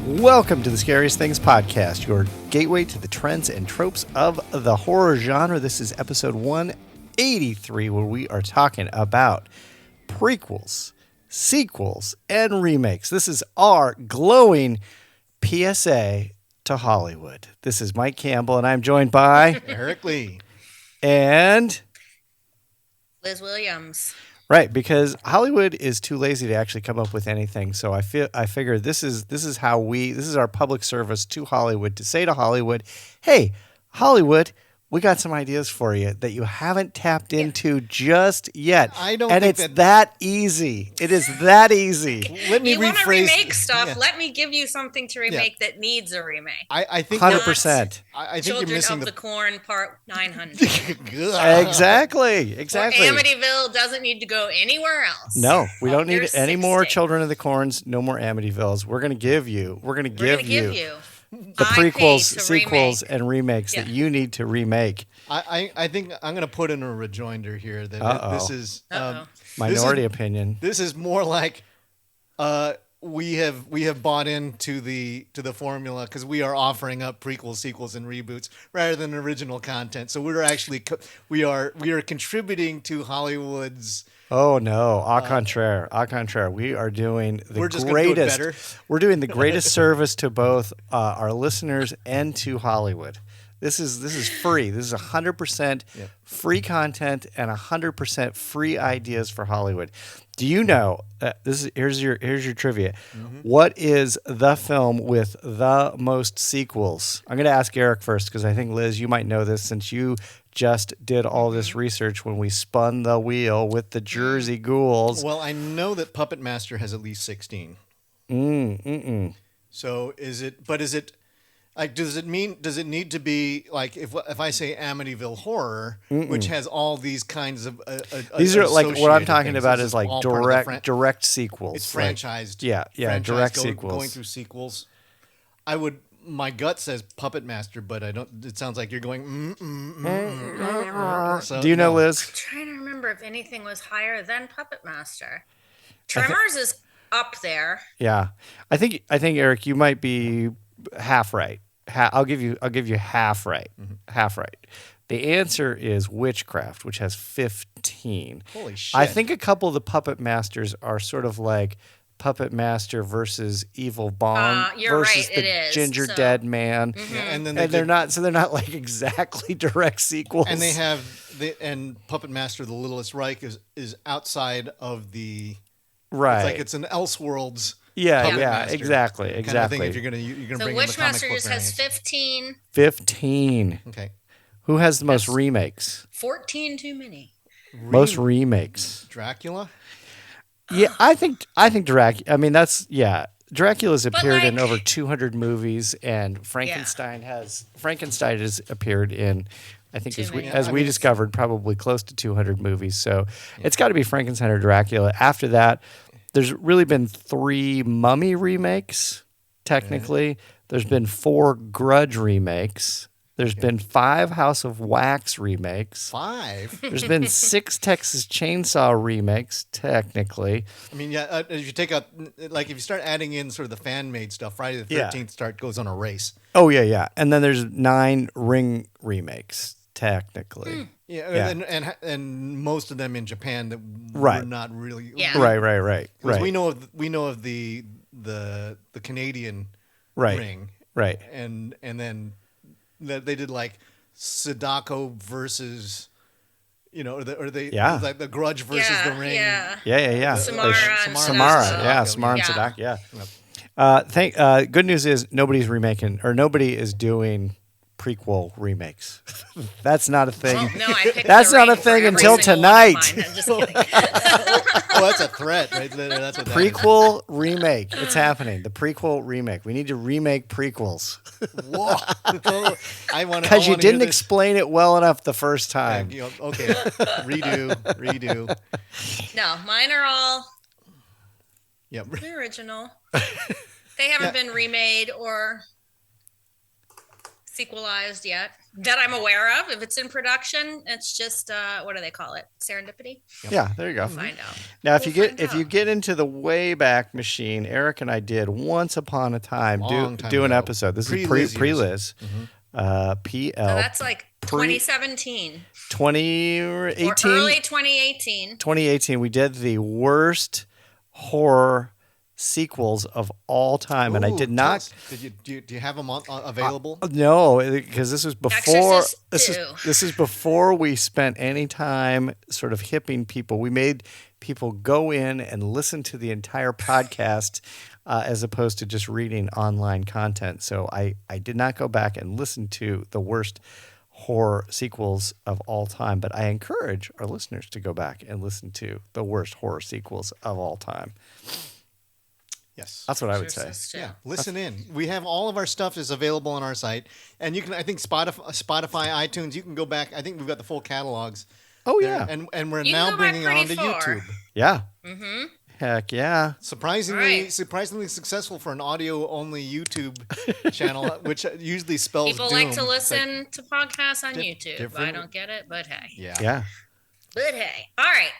Welcome to the Scariest Things podcast, your gateway to the trends and tropes of the horror genre. This is episode 183, where we are talking about prequels, sequels, and remakes. This is our glowing PSA to Hollywood. This is Mike Campbell, and I'm joined by Eric Lee and Liz Williams. Right, because Hollywood is too lazy to actually come up with anything. So I figure this is our public service to Hollywood, to say to Hollywood, hey, Hollywood, we got some ideas for you that you haven't tapped into just yet. It's that easy. It is that easy. Let me you rephrase. Want to remake stuff? Yeah. Let me give you something to remake that needs a remake. I think 100%. I think Children you're missing of the Corn Part 900. Exactly. Amityville doesn't need to go anywhere else. No, we don't need any more Children of the Corns. No more Amityvilles. We're going to give you the prequels, sequels, and remakes that you need to remake. I think I'm going to put in a rejoinder here that this is minority opinion. This is more like we have bought into the formula because we are offering up prequels, sequels, and reboots rather than original content. So we're actually we are contributing to Hollywood's. Oh no! Au contraire. We are doing the greatest. We're doing the greatest service to both our listeners and to Hollywood. This is free. This is 100% free content and 100% free ideas for Hollywood. Do you know? Here's your trivia. Mm-hmm. What is the film with the most sequels? I'm going to ask Eric first because I think Liz, you might know this since you just did all this research when we spun the wheel with the Jersey Ghouls. Well, I know that Puppet Master has at least 16. So is it like does it need to be like if I say Amityville Horror, which has all these kinds of these are like what I'm talking about is like direct sequels. It's franchised. Direct sequels. Going through sequels. My gut says Puppet Master, but I don't. It sounds like you're going. So, do you know, Liz? I'm trying to remember if anything was higher than Puppet Master. Tremors is up there. Yeah, I think Eric, you might be half right. I'll give you half right. Mm-hmm. Half right. The answer is Witchcraft, which has 15. Holy shit! I think a couple of the Puppet Masters are sort of like Puppet Master versus Evil Bong versus the Ginger Dead Man, and then they're not like exactly direct sequels. And they have Puppet Master: The Littlest Reich is outside of the right. It's like it's an Elseworlds. Exactly. Kind of thing if you're gonna bring in the comic book Witchmasters has 15. 15. Okay. Who has the most remakes? 14 too many. Most remakes. Dracula. Yeah, I think Dracula. I mean, Dracula's appeared in over 200 movies, and Frankenstein has appeared in, I think as we discovered, probably close to 200 movies. So it's got to be Frankenstein or Dracula. After that, there's really been 3 Mummy remakes. Technically, there's been 4 Grudge remakes. There's been 5 House of Wax remakes. 5? There's been 6 Texas Chainsaw remakes, technically. I mean, if you take out, like, if you start adding in sort of the fan-made stuff, Friday the 13th goes on a race. Oh, yeah. And then there's 9 Ring remakes, technically. And most of them in Japan that were not really. Yeah. Right. We know of the Canadian Ring. Right. And then that they did like Sadako versus, like the Grudge versus the Ring. Yeah. Samara and Sadako. Good news is nobody is doing prequel remakes. That's not a thing. That's not a thing until tonight. Just kidding. That's a threat right there. That's what prequel remake. It's happening. The prequel remake. We need to remake prequels. Whoa! Because you didn't explain it well enough the first time. Okay. Redo. No, mine are all the original. They haven't been remade or sequelized yet that I'm aware of. If it's in production, it's just what do they call it? Serendipity. Yep. Yeah, there you go. We'll find out. Now, if you get into the Wayback Machine, Eric and I did once upon a time do an episode. This is pre-Liz. PL. So that's like 2017. 2018. Or early 2018. 2018. We did the worst horror sequels of all time, and I did not. Do you have them available? No, because this was before. This is before we spent any time sort of hipping people. We made people go in and listen to the entire podcast as opposed to just reading online content. So I did not go back and listen to the worst horror sequels of all time, but I encourage our listeners to go back and listen to the worst horror sequels of all time. Yes. That's what I would say. Yeah. Listen in. We have all of our stuff is available on our site. And you can, I think Spotify, iTunes, you can go back. I think we've got the full catalogs. Oh, yeah. And we're now bringing it onto YouTube. Yeah. Mm-hmm. Heck yeah. Surprisingly successful for an audio-only YouTube channel, which usually spells people doom. like to listen to podcasts on YouTube. I don't get it, but hey. Yeah. But hey. All right.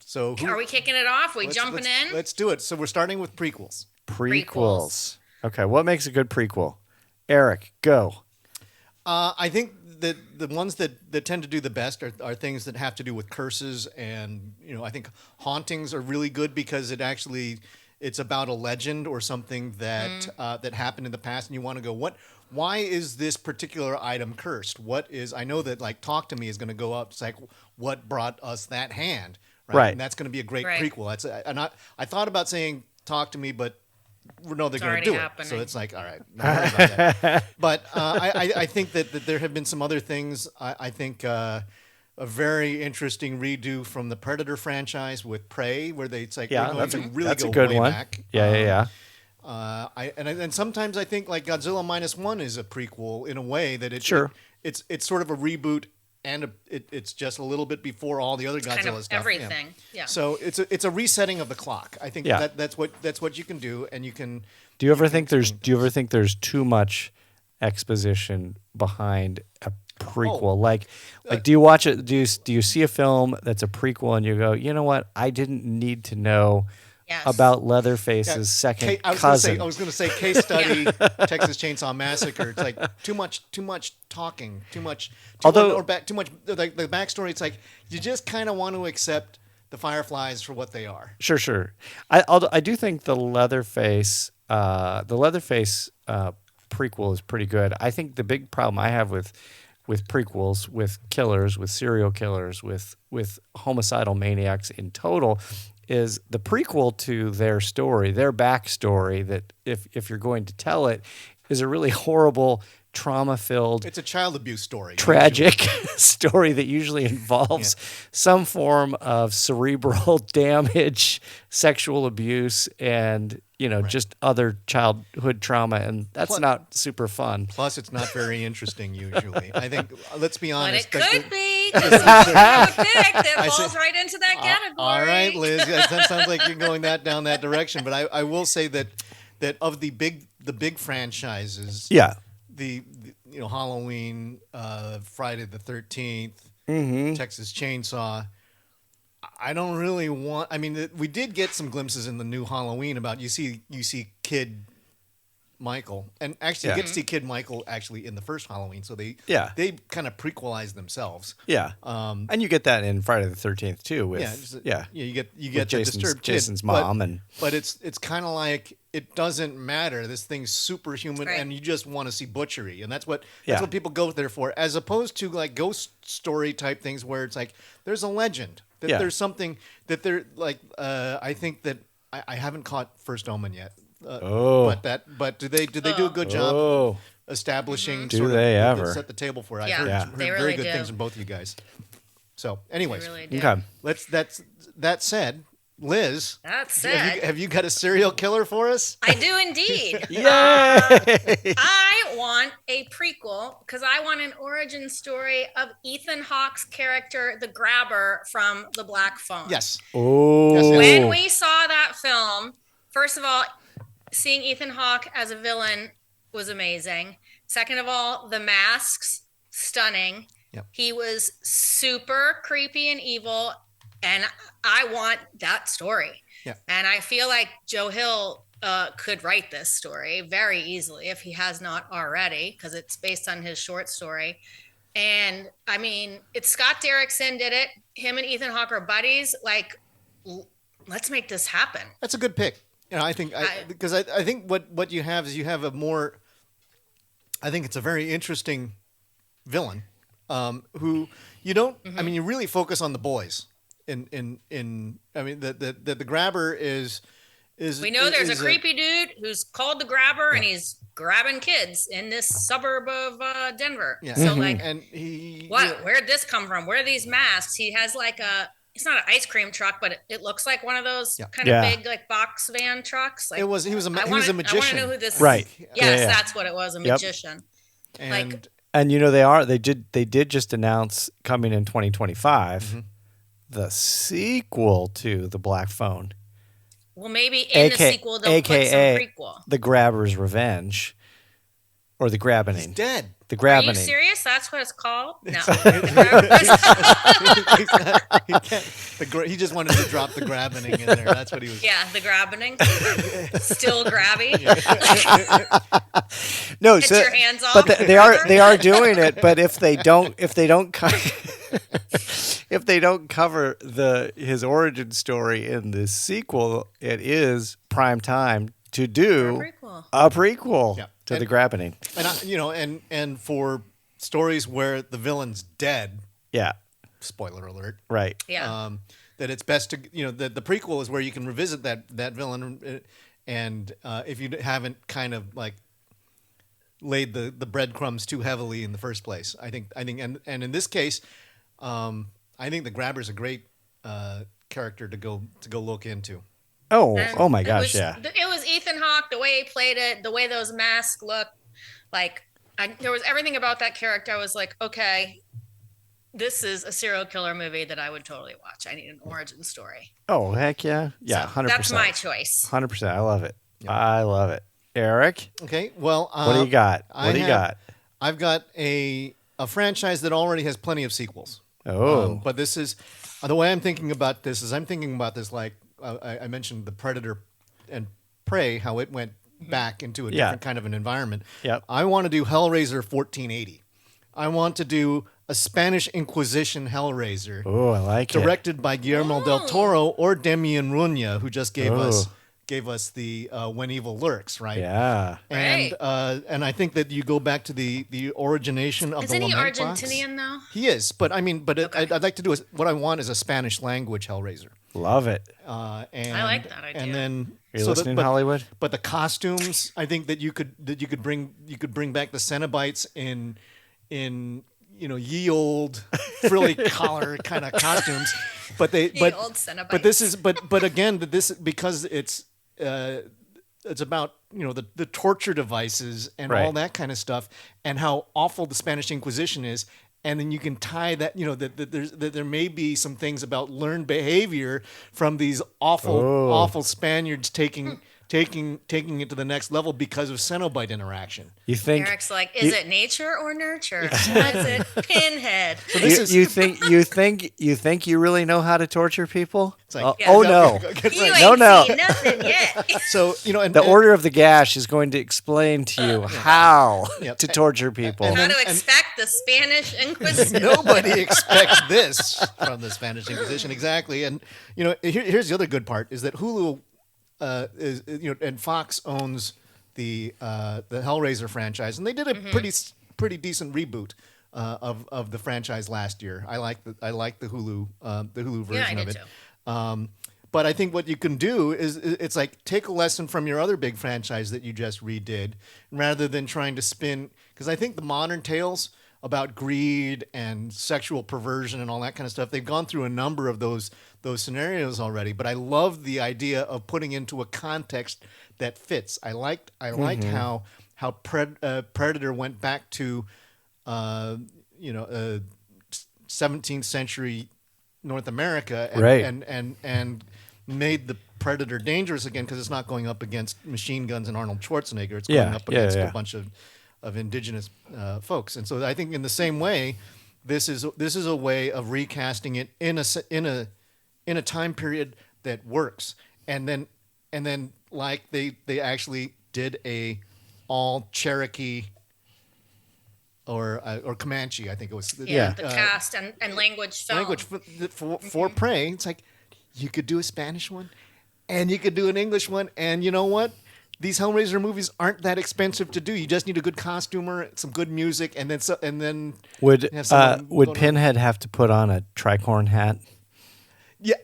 So are we kicking it off? Jumping in? Let's do it. So we're starting with prequels. Prequels. Okay, what makes a good prequel? Eric, go. I think that the ones that tend to do the best are things that have to do with curses, and I think hauntings are really good because it's about a legend or something that that happened in the past, and you want to go, why is this particular item cursed? I know that like Talk to Me is going to go up. It's like, what brought us that hand? Right. And that's going to be a great prequel. I thought about saying Talk to Me, but no, they're going to do happening. It. So it's like, all right, not worry about that. But I think that there have been some other things. I think a very interesting redo from the Predator franchise with Prey, where that's a good one. Back. Yeah. And sometimes I think like Godzilla -1 is a prequel in a way that it's sort of a reboot. And it's just a little bit before all the other Godzilla kind of stuff. Everything, yeah. So it's a resetting of the clock. I think that's what you can do, and you can. Do you ever think there's too much exposition behind a prequel? Like do you watch it? Do you see a film that's a prequel and you go, you know what? I didn't need to know. Yes. About Leatherface's second cousin. I was going to say case study, Texas Chainsaw Massacre. It's like too much talking, too much the backstory. It's like you just kind of want to accept the Fireflies for what they are. Sure. I do think the Leatherface prequel is pretty good. I think the big problem I have with prequels, with killers, with serial killers, with homicidal maniacs in total, is the prequel to their story, their backstory, that if you're going to tell it, is a really horrible, trauma-filled... It's a child abuse story. Tragic story that usually involves some form of cerebral damage, sexual abuse, and just other childhood trauma, and that's not super fun. Plus, it's not very interesting usually. I think, let's be honest. But it could be, because that falls right into that category. All right, Liz. That sounds like you're going down that direction. But I will say that of the big franchises, the Halloween, Friday the 13th, Texas Chainsaw. I don't really want. I mean, we did get some glimpses in the new Halloween about you see Kid Michael, and actually you get to see Kid Michael actually in the first Halloween. So they kind of prequelized themselves. Yeah, and you get that in Friday the 13th too. With you get the disturbed Jason's kid, mom, but it's kind of like it doesn't matter. This thing's superhuman, and you just want to see butchery, and that's what people go there for, as opposed to like ghost story type things where it's like there's a legend. That there's something that they're like. I think that I haven't caught First Omen yet. But do they do a good job establishing? Do they ever set the table for it? Yeah, I've heard they really very good do. things from both of you guys. So, anyways, really do. Okay. That said, Liz. That said, have you got a serial killer for us? I do indeed. Yay! I want a prequel because I want an origin story of Ethan Hawke's character, the Grabber from The Black Phone. Yes. Oh. When we saw that film, first of all, seeing Ethan Hawke as a villain was amazing. Second of all, the masks, stunning. Yep. He was super creepy and evil, and I want that story. Yeah. And I feel like Joe Hill could write this story very easily if he has not already, because it's based on his short story. And I mean, it's Scott Derrickson did it. Him and Ethan Hawke are buddies. Like, let's make this happen. That's a good pick. You know, I think because I think what you have is you have a more. I think it's a very interesting villain, who you don't. I mean, you really focus on the boys. I mean, the grabber is. We know there's a creepy dude who's called the grabber, and he's grabbing kids in this suburb of Denver. Yeah. So like, and he. Where'd this come from? Where are these masks? He has like it's not an ice cream truck, but it looks like one of those kind of big like box van trucks. Like, he was a magician. I want to know who this right. is. Yes, that's what it was, a magician. And you know they did just announce coming in 2025 the sequel to The Black Phone. Well, maybe in the sequel they'll put some prequel. The Grabber's Revenge, or The Grabbening. He's dead. The Grabbening. Are you serious? That's what it's called? No. He just wanted to drop the grabbening in there. That's what he was. Yeah, the grabbening. Still grabby. No, Get your hands off. But they are doing it. But if they don't cover his origin story in this sequel, it is prime time to do a prequel to The Grabbening. And and for stories where the villain's dead. Yeah. Spoiler alert. Right. Yeah. That it's best to the prequel is where you can revisit that villain, and if you haven't kind of like laid the breadcrumbs too heavily in the first place, I think and in this case, I think the grabber's a great character to go look into. Oh my gosh, It was Ethan Hawke, the way he played it, the way those masks look. Like, there was everything about that character. I was like, okay, this is a serial killer movie that I would totally watch. I need an origin story. Oh, heck yeah. Yeah, 100%. That's my choice. 100%. I love it. Yep. I love it. Eric? Okay, well... what do you got? I've got a franchise that already has plenty of sequels. Oh. But this is... the way I'm thinking about this is I'm thinking about this like... I mentioned the Predator and Prey, how it went back into a different kind of an environment. Yep. I want to do Hellraiser 1480. I want to do a Spanish Inquisition Hellraiser. Oh, I like directed by Guillermo del Toro or Demian Ruña, who just gave us the When Evil Lurks, right? Yeah. And I think that you go back to the origination of the Lament Box. Isn't he Argentinian though? He is, but I mean, I'd like to do what I want is a Spanish language Hellraiser. Love it. And I like that idea. And then are you listening, Hollywood? But the costumes, I think that you could bring back the Cenobites in ye old frilly collar kind of costumes. But again, because it's about the torture devices and all that kind of stuff, and how awful the Spanish Inquisition is. And then you can tie that, that there may be some things about learned behavior from these awful Spaniards taking it to the next level because of Cenobite interaction. You think Eric's like, is it nature or nurture? That's it, pinhead. You think you really know how to torture people? It's like, oh no, no, seen nothing yet. So the Order of the Gash is going to explain to you how to torture people. How to expect the Spanish Inquisition. Nobody expects this from the Spanish Inquisition, exactly. And here's the other good part is that Hulu. And Fox owns the Hellraiser franchise, and they did a pretty decent reboot of the franchise last year. I like the Hulu version of it. Too. But I think what you can do is it's like take a lesson from your other big franchise that you just redid, rather than trying to spin. Because I think the modern tales about greed and sexual perversion and all that kind of stuff, they've gone through a number of those scenarios already. But I love the idea of putting into a context that fits. I liked how Predator went back to 17th century North America and made the Predator dangerous again, because it's not going up against machine guns and Arnold Schwarzenegger. It's going up against a bunch of indigenous folks. And so I think in the same way, this is a way of recasting it in a time period that works. And then like they actually did a all Cherokee or Comanche, I think it was. The cast and language film. Language for Prey. It's like you could do a Spanish one, and you could do an English one, and you know what? These Hellraiser movies aren't that expensive to do. You just need a good costumer, some good music, and then would Pinhead have to put on a tricorn hat? Yeah.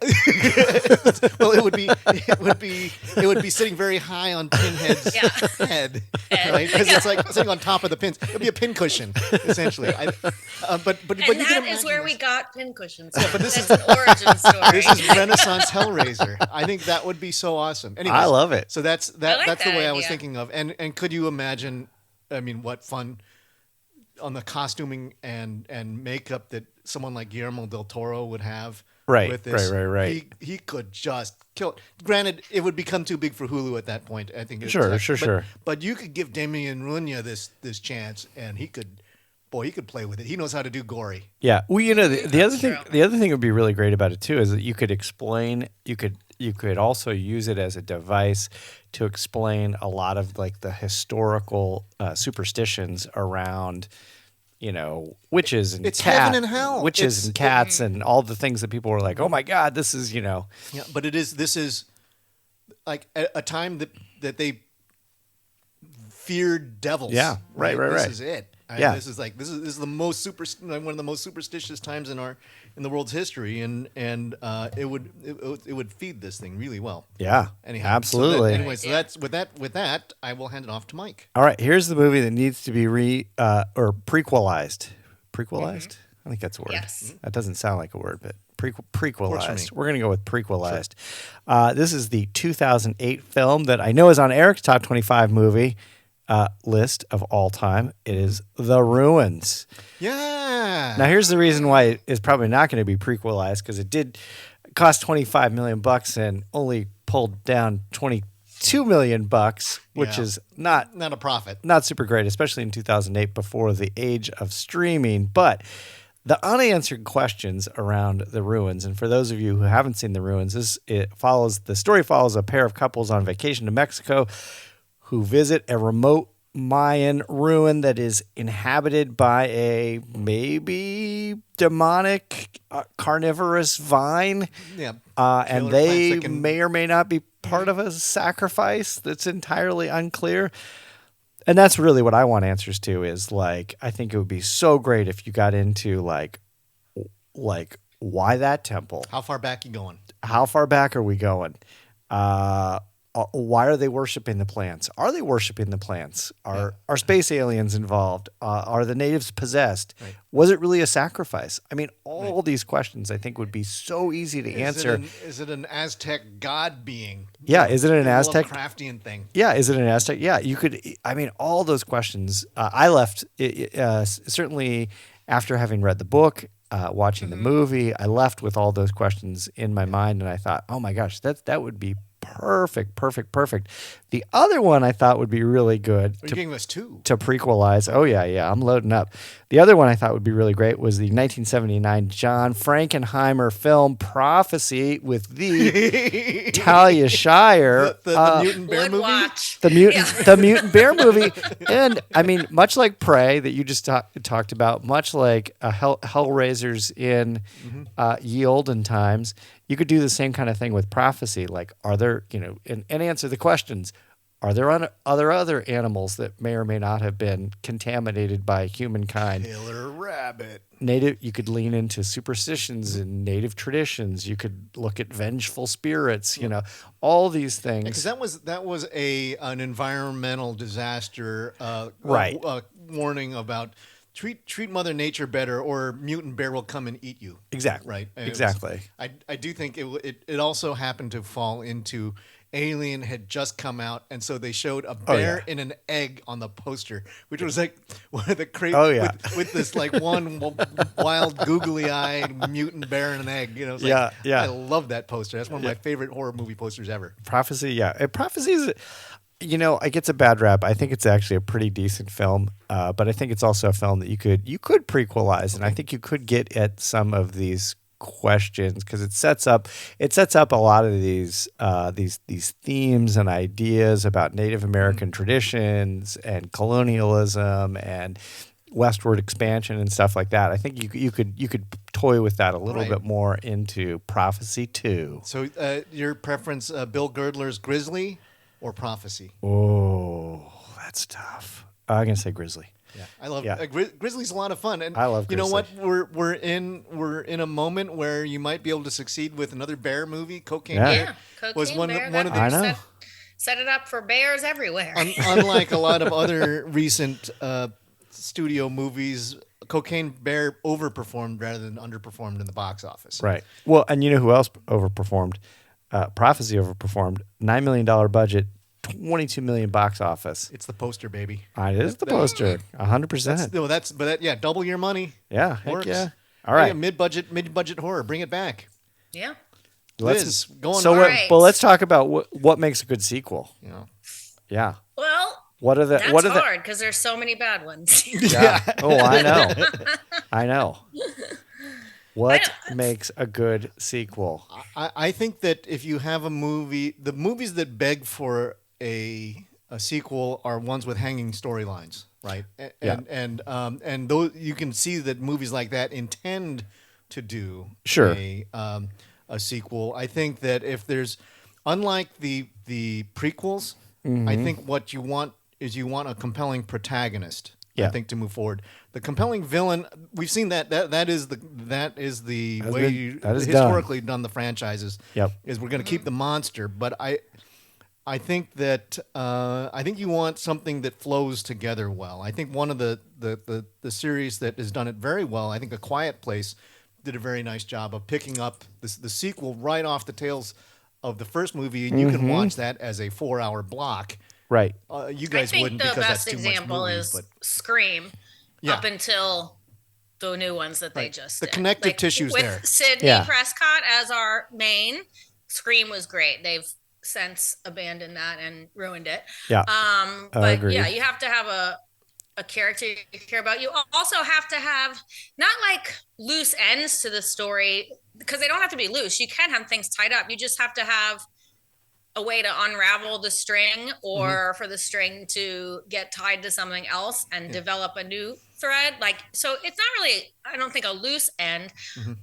Well, it would be sitting very high on Pinhead's head, right? Because it's like sitting on top of the pins. It would be a pin cushion, essentially. But you that is where we got pin cushions. Yeah, but this is an origin story. This is Renaissance Hellraiser. I think that would be so awesome. Anyways, I love it. So that's the way I was thinking of. And could you imagine? I mean, what fun on the costuming and makeup that someone like Guillermo del Toro would have. With this. Right. He could just kill it. Granted, it would become too big for Hulu at that point. I think. Sure. But you could give Damien Runia this chance, and he could play with it. He knows how to do gory. Yeah. Well, the other thing would be really great about it too is that you could explain. You could also use it as a device to explain a lot of like the historical superstitions around. Witches and it's heaven and hell. Witches and cats and all the things that people were like, oh my God, this is, Yeah, but this is like a time that they feared devils. Yeah, right. This is it. This is the most one of the most superstitious times in the world's history, and it would feed this thing really well. Yeah, anyhow, absolutely. So that's with that, I will hand it off to Mike. All right, here's the movie that needs to be prequelized. Prequelized? Mm-hmm. I think that's a word. Yes. That doesn't sound like a word, but prequelized. We're going to go with prequelized. Sure. This is the 2008 film that I know is on Eric's top 25 movie list of all time. It is The Ruins. Yeah. Now, here's the reason why it's probably not going to be prequelized, because it did cost $25 million and only pulled down $22 million, which is not a profit. Not super great, especially in 2008 before the age of streaming. But the unanswered questions around The Ruins, and for those of you who haven't seen The Ruins, the story follows a pair of couples on vacation to Mexico who visit a remote Mayan ruin that is inhabited by a maybe demonic carnivorous vine. Yeah. And they may or may not be part of a sacrifice that's entirely unclear. And that's really what I want answers to is like, I think it would be so great if you got into like why that temple? How far back you going? How far back are we going? Why are they worshiping the plants? Are they worshiping the plants? Are space aliens involved? Are the natives possessed? Right. Was it really a sacrifice? I mean, all these questions I think would be so easy to answer. Is it an Aztec god being? Yeah, is it an Aztec Lovecraftian thing? Yeah, is it an Aztec? Yeah, you could. I mean, all those questions. I left certainly after having read the book, watching the movie. I left with all those questions in my mind, and I thought, oh my gosh, that would be perfect. The other one I thought would be really good. You're giving us two. To prequelize. Oh, yeah. I'm loading up. The other one I thought would be really great was the 1979 John Frankenheimer film Prophecy with the Talia Shire. The Mutant Bear movie? Watch. The Mutant Bear movie. And, I mean, much like Prey that you just talked about, much like Hellraisers in Ye Olden Times, you could do the same kind of thing with Prophecy. Like, are there, and answer the questions. Are there other animals that may or may not have been contaminated by humankind? Killer rabbit. You could lean into superstitions and native traditions. You could look at vengeful spirits. All these things. Because that was an environmental disaster. Right. Warning about. Treat Mother Nature better, or mutant bear will come and eat you. Exactly. Right. And exactly. I do think it also happened to fall into Alien had just come out, and so they showed a bear in an egg on the poster, which was like one of the crazy with this like one wild googly-eyed mutant bear in an egg. I love that poster. That's one of my favorite horror movie posters ever. Prophecy, yeah. Prophecy is. It gets a bad rap. I think it's actually a pretty decent film, but I think it's also a film that you could prequelize, and I think you could get at some of these questions because it sets up a lot of these themes and ideas about Native American traditions and colonialism and westward expansion and stuff like that. I think you could toy with that a little bit more into Prophecy 2. So your preference, Bill Girdler's Grizzly or Prophecy? Oh, that's tough. I'm gonna say Grizzly. Yeah, I love Grizzly's a lot of fun, and I love Grizzly. You know what? We're in a moment where you might be able to succeed with another bear movie. Cocaine Bear was one of the. I know. Set it up for bears everywhere. Unlike a lot of other recent studio movies, Cocaine Bear overperformed rather than underperformed in the box office. Right. Well, and you know who else overperformed? Prophecy overperformed. $9 million budget, $22 million box office. It's the poster, baby. It is the poster, 100%. Double your money. Yeah, works. Yeah. All right, mid-budget horror. Bring it back. Yeah. Liz, go on. So, let's talk about what makes a good sequel. Yeah. Well, that's hard because there's so many bad ones. Yeah. Oh, I know. I know. What makes a good sequel? I think that if you have a movie, the movies that beg for a sequel are ones with hanging storylines, right? And those you can see that movies like that intend to do a sequel. I think that if there's, unlike the prequels, I think what you want is a compelling protagonist. I think to move forward, the compelling villain, we've seen that is the way you historically done the franchises. Is we're going to keep the monster, but I think that I think you want something that flows together well. I think one of the series that has done it very well, I think A Quiet Place did a very nice job of picking up the sequel right off the tails of the first movie, and you can watch that as a 4-hour block. Right. You guys wouldn't because that's too much movie. The best example is Scream, up until the new ones that they just did. The connective tissues with there. Sidney Prescott as our main. Scream was great. They've since abandoned that and ruined it. Yeah. But you have to have a character you care about. You also have to have not like loose ends to the story, because they don't have to be loose. You can have things tied up. You just have to have a way to unravel the string, or for the string to get tied to something else and develop a new thread. So it's not really, I don't think, a loose end,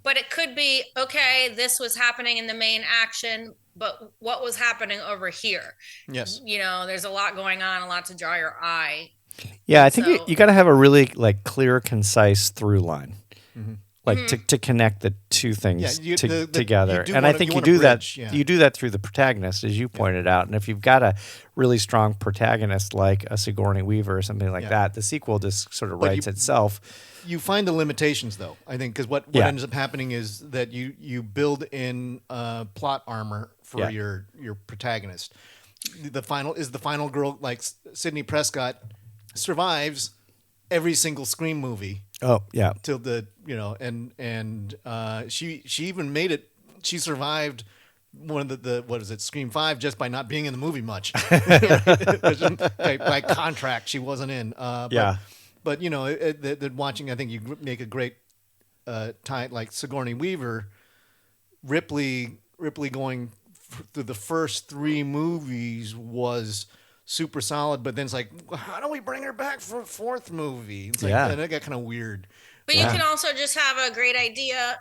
but it could be, okay, this was happening in the main action, but what was happening over here? Yes. There's a lot going on, a lot to draw your eye. Yeah, I think you got to have a really clear, concise through line. To connect the two things together. And I think you do that. You do that through the protagonist, as you pointed out. And if you've got a really strong protagonist like a Sigourney Weaver or something like that, the sequel just sort of writes itself. You find the limitations, though, I think, because what ends up happening is that you build in plot armor for your protagonist. The final girl, like Sidney Prescott, survives every single Scream movie. Oh yeah. Till and she even made it. She survived one of the what is it, Scream 5, just by not being in the movie much. By contract, she wasn't in. But watching, I think you make a great tie, like Sigourney Weaver, Ripley going through the first 3 movies was super solid, but then it's like, how do we bring her back for a 4th movie? It's and it got kind of weird. But you can also just have a great idea,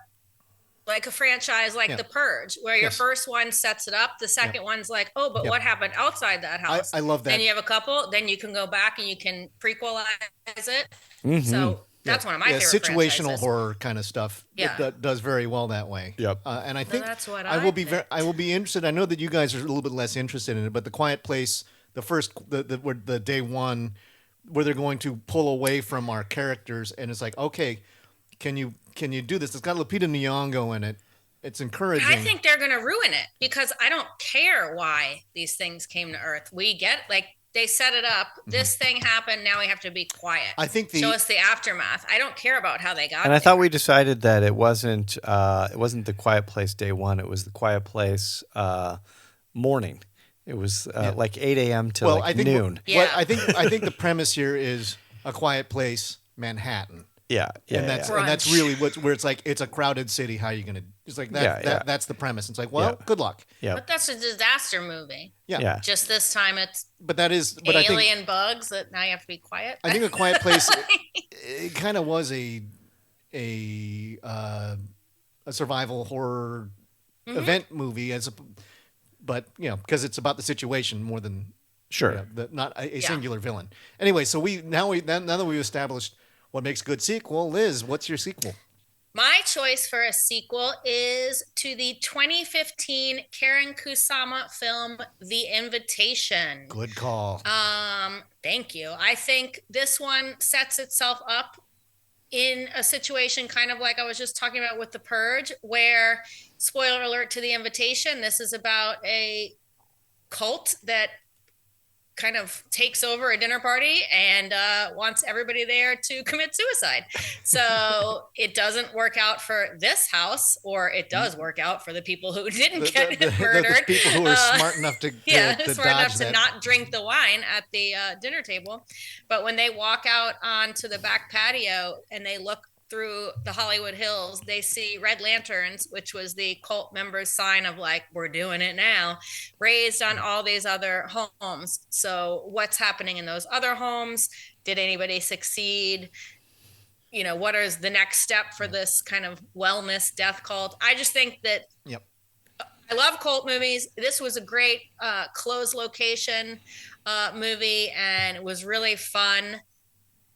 like a franchise like The Purge, where your first one sets it up, the second one's like, oh, but what happened outside that house? I love that. Then you have a couple, then you can go back and you can prequelize it. So that's one of my favorite situational franchises. Horror kind of stuff. It does very well that way. Yep. And I think that's what I will be interested. I know that you guys are a little bit less interested in it, but The Quiet Place, the day one, where they're going to pull away from our characters, and it's like, okay, can you do this? It's got Lupita Nyong'o in it. It's encouraging. I think they're going to ruin it, because I don't care why these things came to Earth. We get, they set it up. This thing happened. Now we have to be quiet. I think show us the aftermath. I don't care about how they got. And I thought we decided that it wasn't The Quiet Place day one. It was The Quiet Place morning. It was like 8 a.m. to noon. I think the premise here is A Quiet Place, Manhattan. Yeah, and that's really where it's like it's a crowded city. How are you gonna? It's like that. That's the premise. It's like, well, good luck. Yeah, but that's a disaster movie. Yeah. Just this time it's. But that is. But alien bugs that now you have to be quiet. I think A Quiet Place. It kind of was a survival horror event movie but because it's about the situation more than not a singular villain. Anyway, so now that we've established what makes a good sequel, Liz, what's your sequel? My choice for a sequel is to the 2015 Karen Kusama film, The Invitation. Good call. Thank you. I think this one sets itself up in a situation kind of like I was just talking about with The Purge, where, spoiler alert to The Invitation, this is about a cult that kind of takes over a dinner party and wants everybody there to commit suicide. So it doesn't work out for this house, or it does work out for the people who didn't get murdered. The people who are smart enough to not drink the wine at the dinner table. But when they walk out onto the back patio and they look through the Hollywood Hills, they see red lanterns, which was the cult members' sign of like, we're doing it now, raised on all these other homes. So what's happening in those other homes? Did anybody succeed? What is the next step for this kind of wellness death cult? I just think that I love cult movies. This was a great closed location movie, and it was really fun.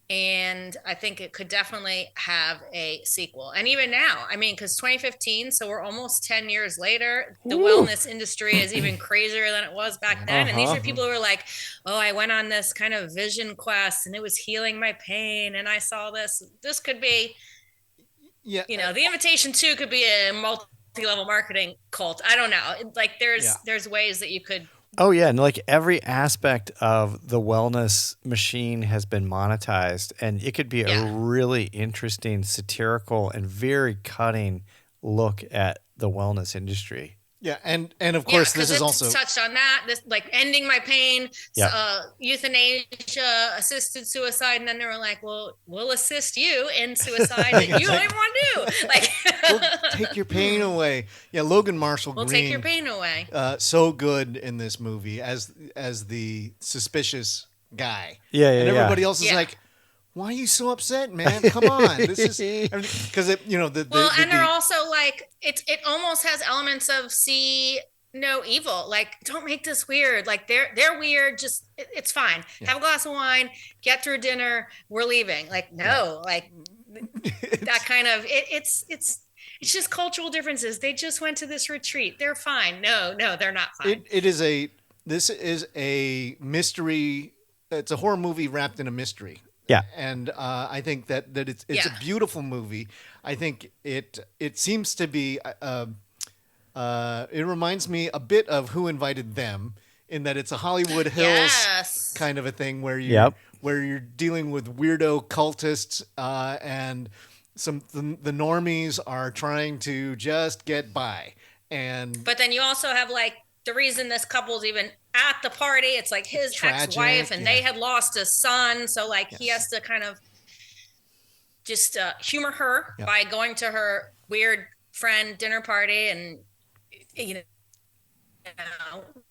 And I think it could definitely have a sequel. And even now, I mean, because 2015, so we're almost 10 years later, the wellness industry is even crazier than it was back then. And these are people who are like, oh, I went on this kind of vision quest and it was healing my pain. And I saw this. This could be, The Invitation 2 could be a multi-level marketing cult. I don't know. Like there's ways that you could. Oh, yeah. And like every aspect of the wellness machine has been monetized. And it could be a really interesting, satirical, and very cutting look at the wellness industry. Yeah. And of course, this is also touched on that. This like ending my pain, euthanasia, assisted suicide. And then they were like, well, we'll assist you in suicide that you don't even want to do. Like, we'll take your pain away. Yeah. Logan Marshall Green. We'll take your pain away. So good in this movie as the suspicious guy. Yeah. And everybody else is like, why are you so upset, man? Come on. This is because they're also like it almost has elements of see no evil. Like, don't make this weird. Like they're weird. Just it's fine. Have a glass of wine. Get through dinner. We're leaving. Like no. Like that kind of it's just cultural differences. They just went to this retreat. They're fine. No, they're not fine. This is a mystery. It's a horror movie wrapped in a mystery. Yeah, and I think that it's a beautiful movie. I think it seems to be. It reminds me a bit of Who Invited Them, in that it's a Hollywood Hills kind of a thing where you're dealing with weirdo cultists and the normies are trying to just get by. But then you also have like the reason this couple's even at the party, it's like his ex-wife and they had lost a son. So like he has to kind of just humor her by going to her weird friend dinner party and,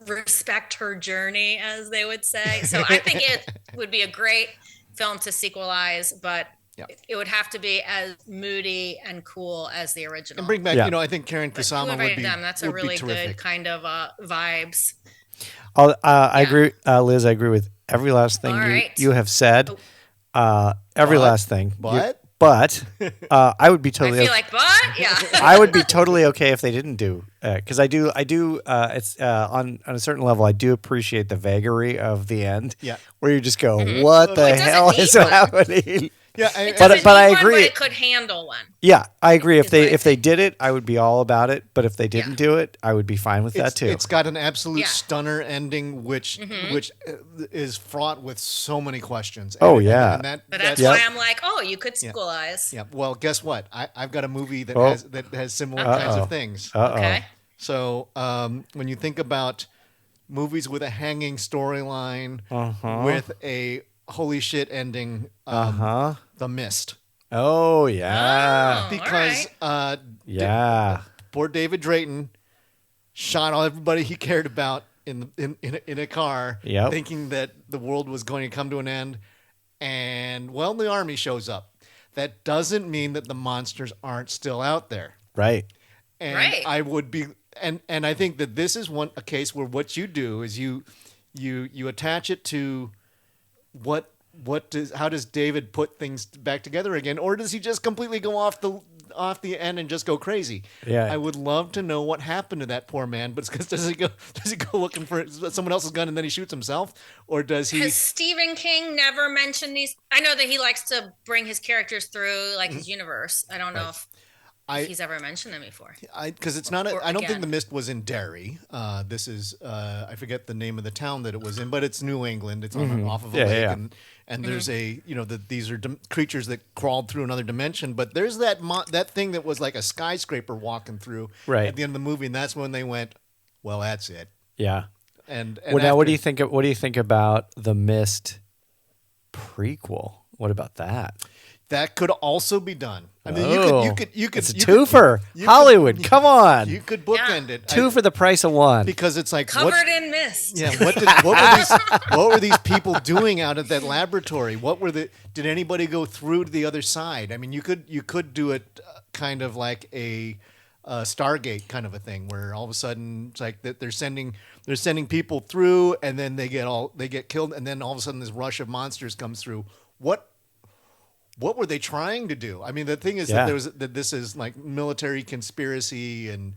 respect her journey, as they would say. So I think it would be a great film to sequelize, but it would have to be as moody and cool as the original. And bring back, I think Karen Kusama would be. That's a really good kind of vibes. I agree, Liz. I agree with every last thing you have said. Every last thing. But I would be totally. I feel like, I would be totally okay if they didn't do, because I do. It's on a certain level. I do appreciate the vagary of the end. Yeah. Where you just go, what the hell is happening? Yeah, but I agree. But it could handle one. Yeah, I agree. If they did it, I would be all about it. But if they didn't do it, I would be fine with that too. It's got an absolute stunner ending, which is fraught with so many questions. And that's why I'm like, you could sequelize. Yeah. Well, guess what? I've got a movie that has similar kinds of things. Okay. So when you think about movies with a hanging storyline Uh-huh. with a holy shit ending. The Mist. Oh yeah. Because yeah. poor David Drayton shot all everybody he cared about in a car, Yep. thinking that the world was going to come to an end, and well, the army shows up. That doesn't mean that the monsters aren't still out there. Right. And I would be, and I think that this is a case where what you do is you attach it to how does David put things back together again, or does he just completely go off the end and just go crazy? Yeah. I would love to know what happened to that poor man, but does he go looking for someone else's gun and then he shoots himself, or does he? Has Stephen King never mentioned these? I know that he likes to bring his characters through like his universe. I don't know if he's ever mentioned them before. Because it's not. I don't think The Mist was in Derry. This is. I forget the name of the town that it was in, but it's New England. It's off of a lake, and there's these are creatures that crawled through another dimension. But there's that thing that was like a skyscraper walking through at the end of the movie, and that's when they went, well, that's it. Yeah. And now, what do you think? What do you think about the Mist prequel? What about that? That could also be done. I mean, you could. It's a twofer. Hollywood, come on. You could bookend it. Two for the price of one. Because it's like covered in mist. Yeah. What were these people doing out at that laboratory? Did anybody go through to the other side? I mean, you could do it kind of like a Stargate kind of a thing, where all of a sudden it's like that they're sending people through, and then they get killed, and then all of a sudden this rush of monsters comes through. What were they trying to do? I mean, the thing is that this is like military conspiracy and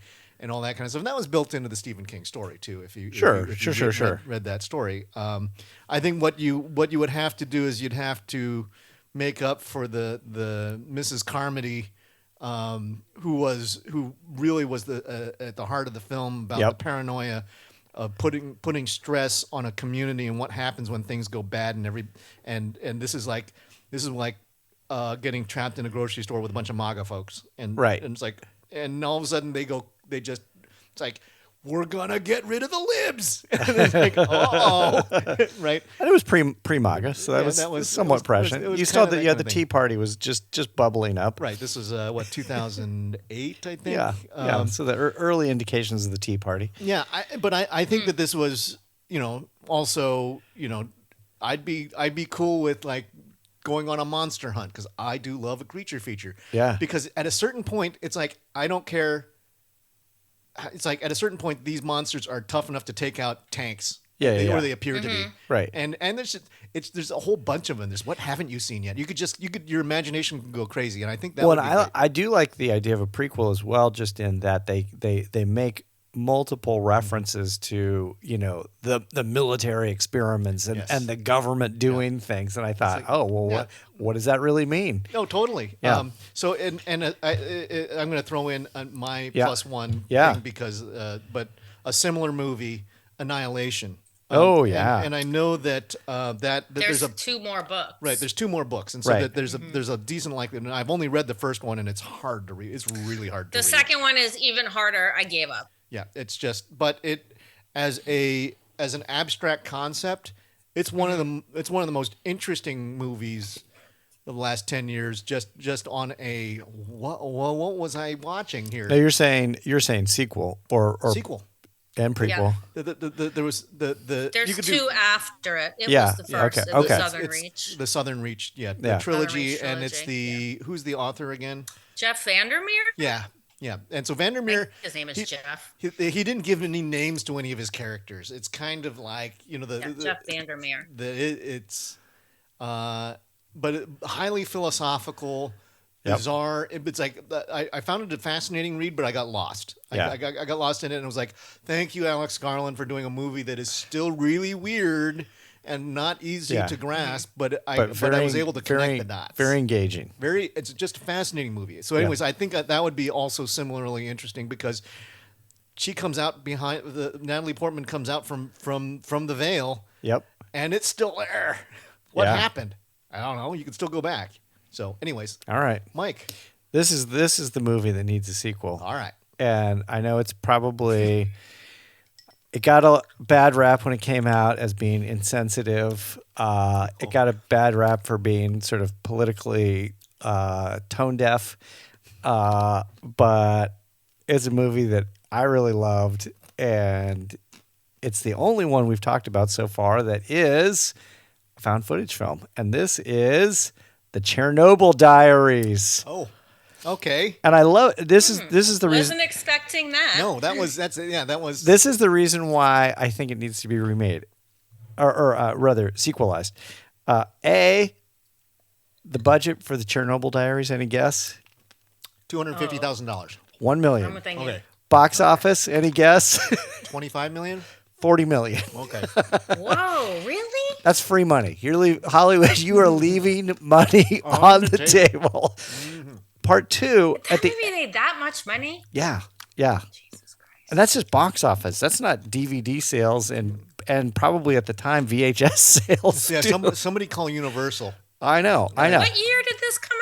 all that kind of stuff. And that was built into the Stephen King story too. If you read that story, I think what you would have to do is you'd have to make up for the Mrs. Carmody, who really was at the heart of the film about the paranoia of putting stress on a community and what happens when things go bad and this is like getting trapped in a grocery store with a bunch of MAGA folks, and it's like, and all of a sudden it's like, we're gonna get rid of the libs, and it's like, right? And it was pre-MAGA, so that was somewhat prescient. You saw that the Tea Party was just bubbling up. Right. This was 2008, I think. Yeah. So the early indications of the Tea Party. Yeah, but I think that this was, also, I'd be cool with like going on a monster hunt, because I do love a creature feature. Yeah. Because at a certain point, it's like, I don't care. It's like at a certain point, these monsters are tough enough to take out tanks. Or they appear to be. Right. And there's a whole bunch of them. There's what haven't you seen yet? Your imagination can go crazy, and I think that. Well, and I do like the idea of a prequel as well, just in that they make multiple references to the military experiments and the government doing things, and I thought, what does that really mean? No, totally. Yeah. So I'm going to throw in my plus one thing, because but a similar movie, Annihilation. And I know that there's two more books. Right, there's two more books, and so that there's a decent likelihood. And I've only read the first one, and it's hard to read. It's really hard to read. The second one is even harder. I gave up. Yeah, it's just, but it as an abstract concept, it's one of the most interesting movies of the last 10 years. Just on a what was I watching here? No, you're saying sequel or sequel and prequel. Yeah. There was the there's two after it. It was the first. Okay. The Southern Reach. The Southern Reach. Yeah. The trilogy, and it's who's the author again? Jeff Vandermeer. Yeah. Yeah, and so Vandermeer, his name is Jeff. He didn't give any names to any of his characters. It's kind of like Jeff Vandermeer. But highly philosophical, bizarre. It's like I found it a fascinating read, but I got lost. I got lost in it, and it was like, thank you, Alex Garland, for doing a movie that is still really weird and not easy to grasp, but I was able to connect the dots. Very engaging. It's just a fascinating movie. So anyways, I think that would be also similarly interesting, because she comes out Natalie Portman comes out from the veil. Yep. And it's still there. What happened? I don't know. You can still go back. So anyways. All right. Mike. This is the movie that needs a sequel. All right. And I know it's probably It got a bad rap when it came out as being insensitive. It got a bad rap for being sort of politically tone deaf. But it's a movie that I really loved, and it's the only one we've talked about so far that is a found footage film. And this is the Chernobyl Diaries. Oh. Okay. And I love this is the reason. Wasn't expecting that. No, that was. This is the reason why I think it needs to be remade, or rather sequelized. The budget for the Chernobyl Diaries. Any guess? $250,000. $1 million. I'm thinking. Okay. Box office. Any guess? 25 million. 40 million. Okay. Whoa, really? That's free money. Hollywood. You are leaving money on the table. Mm-hmm. Part 2 that movie made that much money? Yeah. Jesus Christ. And that's just box office. That's not DVD sales and probably at the time VHS sales. Yeah, somebody call Universal. I know. What year did this come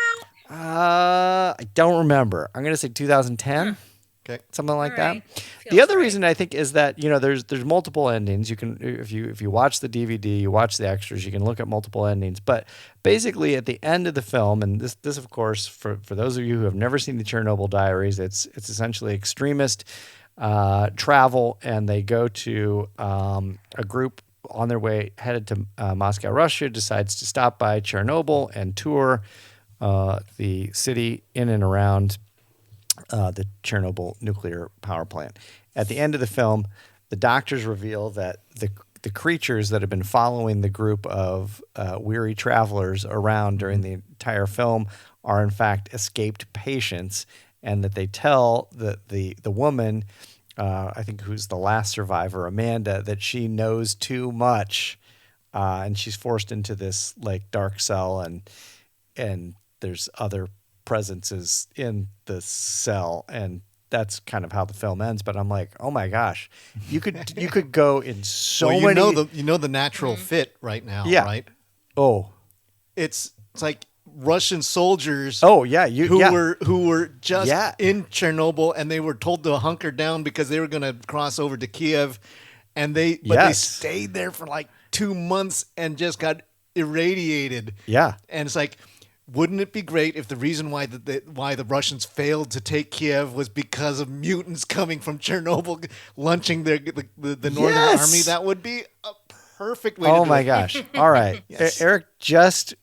out? I don't remember. I'm going to say 2010. Okay. Something like right. that. Feels The other right. reason I think is that, there's multiple endings. You can if you watch the DVD, you watch the extras, you can look at multiple endings. But basically at the end of the film, and this of course for those of you who have never seen the Chernobyl Diaries, it's essentially extremist travel, and they go to a group on their way headed to Moscow, Russia, decides to stop by Chernobyl and tour the city in and around the Chernobyl nuclear power plant. At the end of the film, the doctors reveal that the creatures that have been following the group of weary travelers around during the entire film are in fact escaped patients, and that they tell the woman, I think who's the last survivor, Amanda, that she knows too much, and she's forced into this like dark cell, and there's other presences in the cell, and that's kind of how the film ends. But I'm like, oh my gosh, you could go in so many. The natural fit right now, Yeah. right? Oh, It's like Russian soldiers. oh yeah, who were just Yeah. in Chernobyl, and they were told to hunker down because they were going to cross over to Kiev, and they stayed there for like 2 months and just got irradiated. Yeah. And it's like, wouldn't it be great if the reason why the Russians failed to take Kiev was because of mutants coming from Chernobyl lunching the Northern Yes. Army? That would be a perfect way to do Oh it. my gosh. All right. Yes. Eric just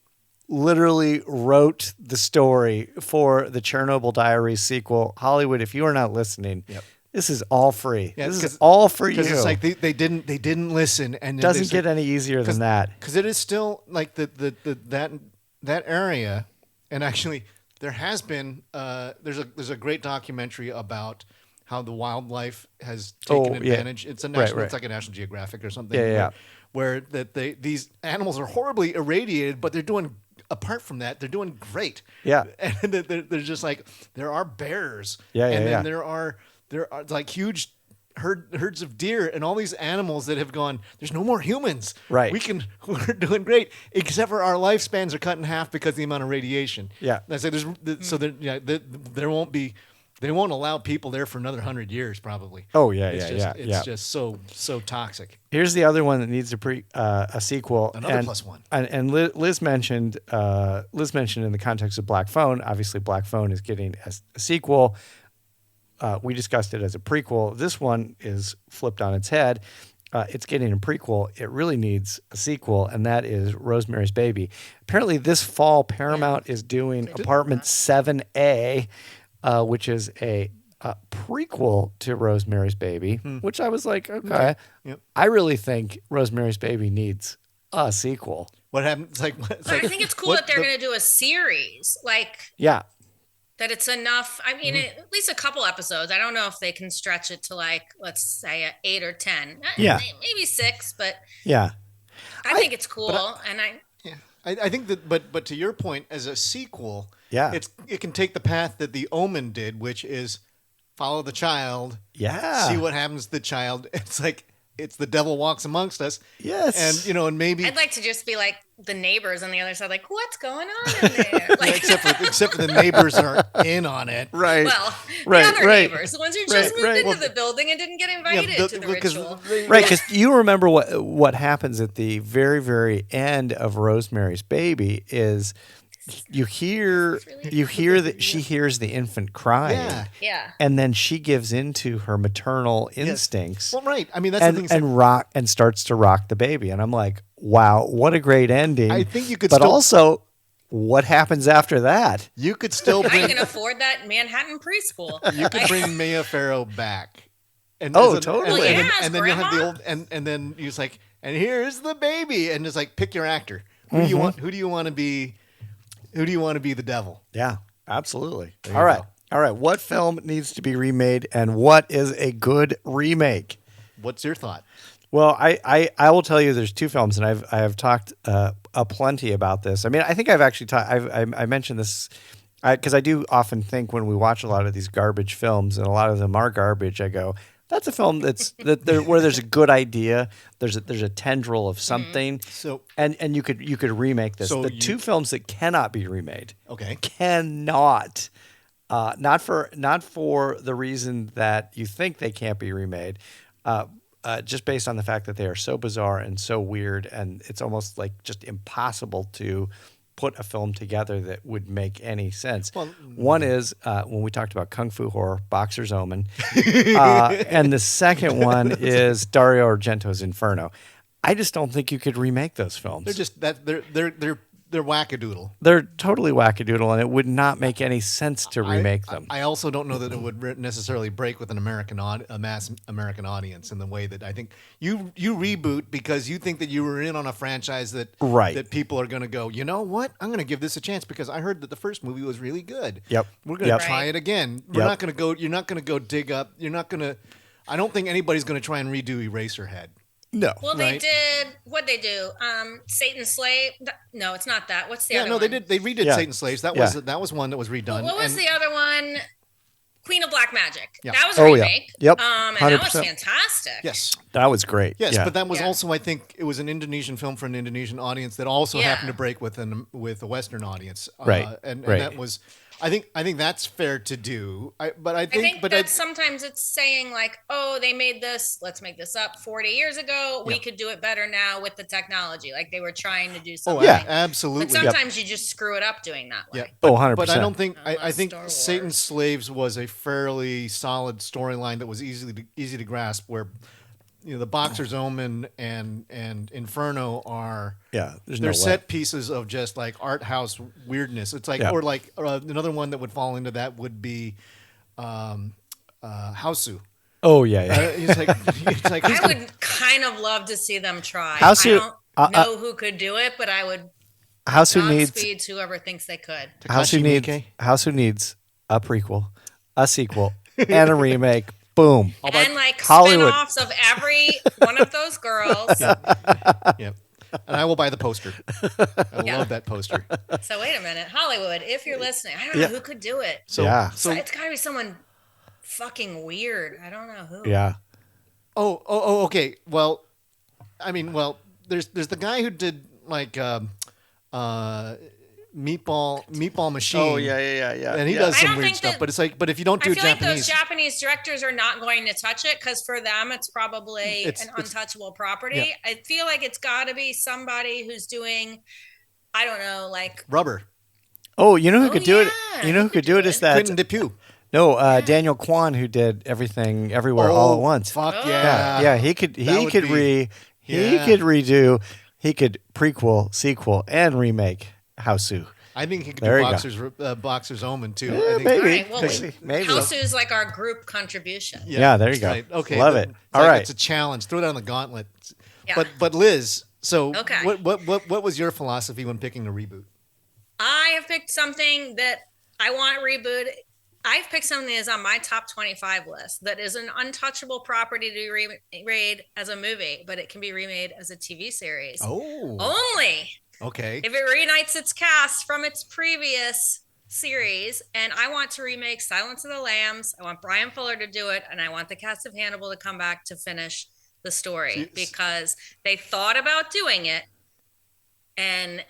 literally wrote the story for the Chernobyl Diaries sequel. Hollywood, if you are not listening, this is all free. Yeah, this is all for you. Because it's like they didn't listen, and It doesn't get any easier than that. because it is still like that area. And actually, there has been there's a great documentary about how the wildlife has taken advantage. It's a national, it's like a National Geographic or something. Yeah. Where these animals are horribly irradiated, but apart from that, they're doing great. Yeah. And they're just like, there are bears. Yeah, and then yeah. there are like huge herds of deer and all these animals that have gone, there's no more humans. Right. We're doing great, except for our lifespans are cut in half because of the amount of radiation. Yeah. I said, there won't be, they won't allow people there for another 100 years probably. Oh yeah, It's just so toxic. Here's the other one that needs a sequel. Another plus one. And Liz mentioned in the context of Black Phone. Obviously, Black Phone is getting a sequel. We discussed it as a prequel. This one is flipped on its head. It's getting a prequel. It really needs a sequel, and that is Rosemary's Baby. Apparently, this fall, Paramount is doing Apartment 7A, which is a prequel to Rosemary's Baby, which I was like, okay. Yep. I really think Rosemary's Baby needs a sequel. What happened? I think it's cool that they're going to do a series. Yeah. That it's enough. I mean, at least a couple episodes. I don't know if they can stretch it to let's say 8 or 10. Yeah. Maybe 6, but yeah. I think it's cool. I think that, but to your point, as a sequel, Yeah. it can take the path that The Omen did, which is follow the child, Yeah. see what happens to the child. It's like it's the devil walks amongst us. Yes. And and maybe I'd like to just be like the neighbors on the other side, like, what's going on in there? Like, except for the neighbors are in on it. Right. Well, right, the other right. neighbors, the ones who just moved into Well, the building and didn't get invited to the ritual. Right, because you remember what happens at the very, very end of Rosemary's Baby is you hear that she hears the infant crying, Yeah. and then she gives into her maternal instincts. Well, right. I mean, that's the thing. And starts to rock the baby, and I'm like, wow, what a great ending. I think you could, but also, what happens after that? You could still bring. I can afford that Manhattan preschool. You could bring Mia Farrow back. And totally. And then you'll have the old, and then you're just like, and here's the baby, and just like pick your actor. Who do you want? Who do you want to be? Who do you want to be the devil? Yeah, absolutely. All right. What film needs to be remade, and what is a good remake? What's your thought? Well, I will tell you, there's two films, and I have talked plenty about this. I mean, I think I've actually I mentioned this because I do often think when we watch a lot of these garbage films, and a lot of them are garbage, I go, that's a film where there's a good idea, there's a tendril of something. So and you could remake this. So two films that cannot be remade. Okay. Cannot. Not for the reason that you think they can't be remade. Just based on the fact that they are so bizarre and so weird, and it's almost like just impossible to put a film together that would make any sense. Well, one is when we talked about Kung Fu horror, Boxer's Omen, and the second one is Dario Argento's Inferno. I just don't think you could remake those films. They're just they're wackadoodle. They're totally wackadoodle, and it would not make any sense to remake them. I also don't know that it would necessarily break with a mass American audience in the way that I think you reboot because you think that you were in on a franchise that people are going to go, you know what? I'm going to give this a chance because I heard that the first movie was really good. Yep. We're going to try it again. We're not going to go. You're not going to go dig up. You're not going to. I don't think anybody's going to try and redo Eraserhead. No. Well, they did. What'd they do? Satan's Slave? No, it's not that. What's the other one? They did. They redid Satan's Slaves. That was one that was redone. What was the other one? Queen of Black Magic. Yeah. That was a remake. Yeah. Yep. And 100%. that was fantastic. Yes. That was great. Yes, but that was also, I think, it was an Indonesian film for an Indonesian audience that also happened to break with a Western audience. Right. And that was. I think that's fair to do. I think sometimes it's saying like, oh, they made this. Let's make this up 40 years ago. We could do it better now with the technology. Like they were trying to do something. Oh yeah, absolutely. But sometimes you just screw it up doing that way. Yeah. 100%. But I don't think. I think Satan's Slaves was a fairly solid storyline that was easy to grasp. Where the Boxer's Omen and Inferno are they're set pieces of just like art house weirdness. It's like or like another one that would fall into that would be Hausu. Oh yeah. It's like I would kind of love to see them try. Hausu, I don't know who could do it, but I would. Hausu needs whoever thinks they could. Hausu needs a prequel, a sequel, and a remake. Boom. And like Hollywood. spin-offs of every one of those girls. Yep. And I will buy the poster. I love that poster. So wait a minute. Hollywood, if you're listening, I don't know who could do it. So it's got to be someone fucking weird. I don't know who. Yeah. Oh, okay. Well, I mean, there's the guy who did like Meatball Machine. Oh yeah. And he does some weird stuff, but it's like, but if you don't do Japanese, Japanese, like those Japanese directors are not going to touch it because for them it's probably an untouchable property. Yeah. I feel like it's got to be somebody who's doing, I don't know, like Rubber. Oh, you know who could do it? You know who could do it? Is that Quentin Dupieux. No, Daniel Kwan, who did Everything Everywhere All at Once. Fuck yeah. He could redo. He could prequel, sequel, and remake Hausu. I think he could do Boxer's Omen too. Yeah, I think. maybe. All right, well, Hausu is like our group contribution. Yeah, there you go. Right. Okay, love it. All right, it's a challenge. Throw down the gauntlet. Yeah. But Liz, so okay. What was your philosophy when picking a reboot? I have picked something that I want rebooted. I've picked something that is on my top 25 list that is an untouchable property to be remade as a movie, but it can be remade as a TV series. Oh. Only. Okay. If it reunites its cast from its previous series, and I want to remake Silence of the Lambs, I want Brian Fuller to do it, and I want the cast of Hannibal to come back to finish the story because they thought about doing it and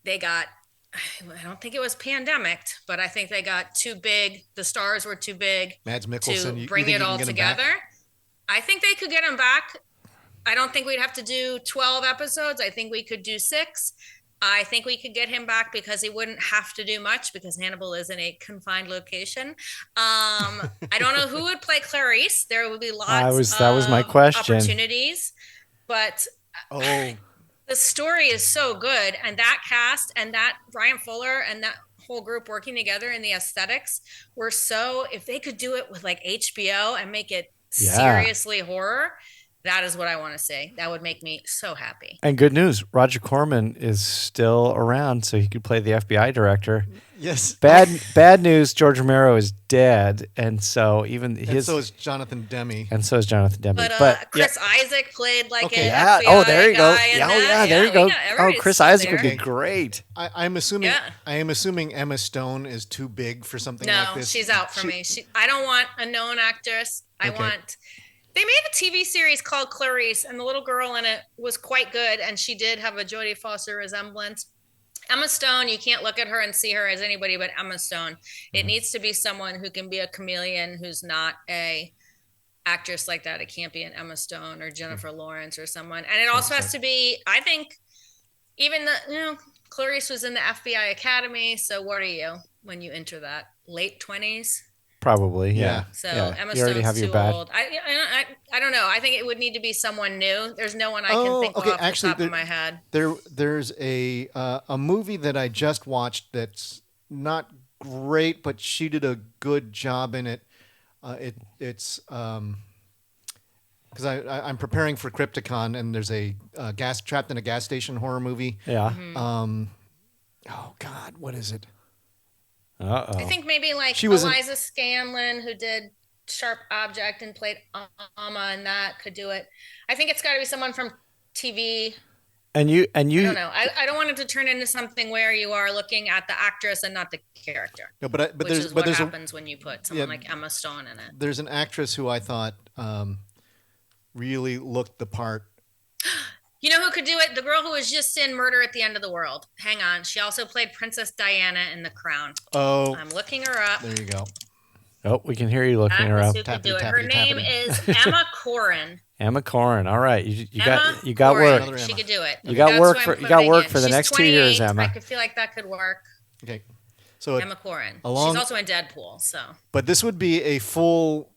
they got, I don't think it was pandemicked, but I think they got too big. The stars were too big Mads Mikkelsen, to bring it all together. I think they could get him back. I don't think we'd have to do 12 episodes. I think we could do 6. I think we could get him back because he wouldn't have to do much because Hannibal is in a confined location. I don't know who would play Clarice. There would be lots that was my question. Opportunities, but the story is so good, and that cast and that Brian Fuller and that whole group working together in the aesthetics were so. If they could do it with like HBO and make it seriously horror, that is what I want to see. That would make me so happy. And good news, Roger Corman is still around, so he could play the FBI director. Yes. Bad news, George Romero is dead, and so so is Jonathan Demme. But Chris Isaac played like an FBI FBI there you go. guy There you go. Chris Isaac would be great. I'm assuming Emma Stone is too big for something like this. No, she's out for me. I don't want a known actress. They made a TV series called Clarice, and the little girl in it was quite good, and she did have a Jodie Foster resemblance. Emma Stone, you can't look at her and see her as anybody but Emma Stone. It needs to be someone who can be a chameleon, who's not a actress like that. It can't be an Emma Stone or Jennifer Lawrence or someone. And it also has to be, I think, even Clarice was in the FBI Academy. So what are you when you enter that? Late 20s? Probably, yeah. So Emma Stone's too old. I don't know. I think it would need to be someone new. There's no one I can think of off the top of my head. There's a movie that I just watched that's not great, but she did a good job in it. It's because I'm preparing for Crypticon, and there's a trapped in a gas station horror movie. Yeah. Mm-hmm. Oh God, what is it? I think maybe like Eliza Scanlon, who did Sharp Object and played Alma, and that could do it. I think it's got to be someone from TV. And you. I don't know. I don't want it to turn into something where you are looking at the actress and not the character. No, but there's what happens when you put someone like Emma Stone in it. There's an actress who I thought really looked the part. You know who could do it? The girl who was just in Murder at the End of the World. Hang on. She also played Princess Diana in The Crown. Oh. I'm looking her up. There you go. Oh, we can hear you looking her up. Her name is Emma Corrin. Emma Corrin. All right. You got work. She could do it. You got work for the next 2 years, Emma. I could feel like that could work. Okay. So Emma Corrin. She's also in Deadpool, so. But this would be a full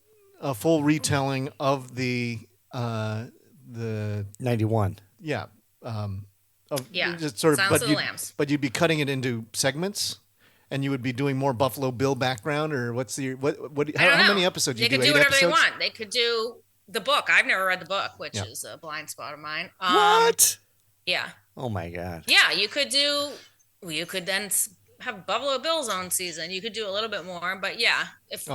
retelling of the 91. Yeah. Just sort of, Silence of the Lambs. But you'd be cutting it into segments, and you would be doing more Buffalo Bill background, or how many episodes? They could do whatever they want. They could do the book. I've never read the book, which is a blind spot of mine. What? Yeah. Oh my God. Yeah, you could then have Buffalo Bill's own season. You could do a little bit more, but yeah, if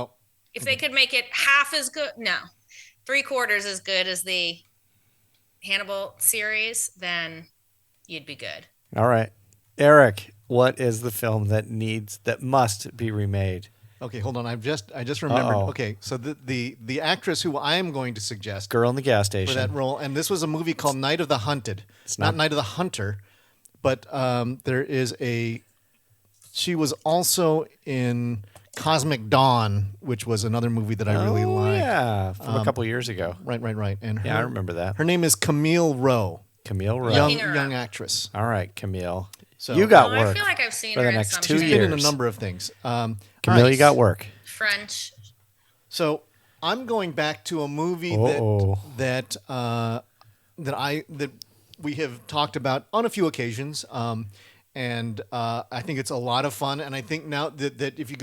they could make it half as good, 3/4 as good as the Hannibal series, then you'd be good. All right. Eric, what is the film that must be remade? Okay, hold on. I just remembered. Uh-oh. Okay, so the actress who I am going to suggest, girl in the gas station, for that role, and this was a movie called Night of the Hunted. It's not Night of the Hunter, but she was also in Cosmic Dawn, which was another movie that I really liked. Yeah, from a couple of years ago. Right. And I remember that. Her name is Camille Rowe. Camille Rowe. Young actress. All right, Camille. So you got work. I feel like I've seen for her the next 2 years. She's been in a number of things. Camille, you got work. French. So I'm going back to a movie that we have talked about on a few occasions. And I think it's a lot of fun. And I think now that if you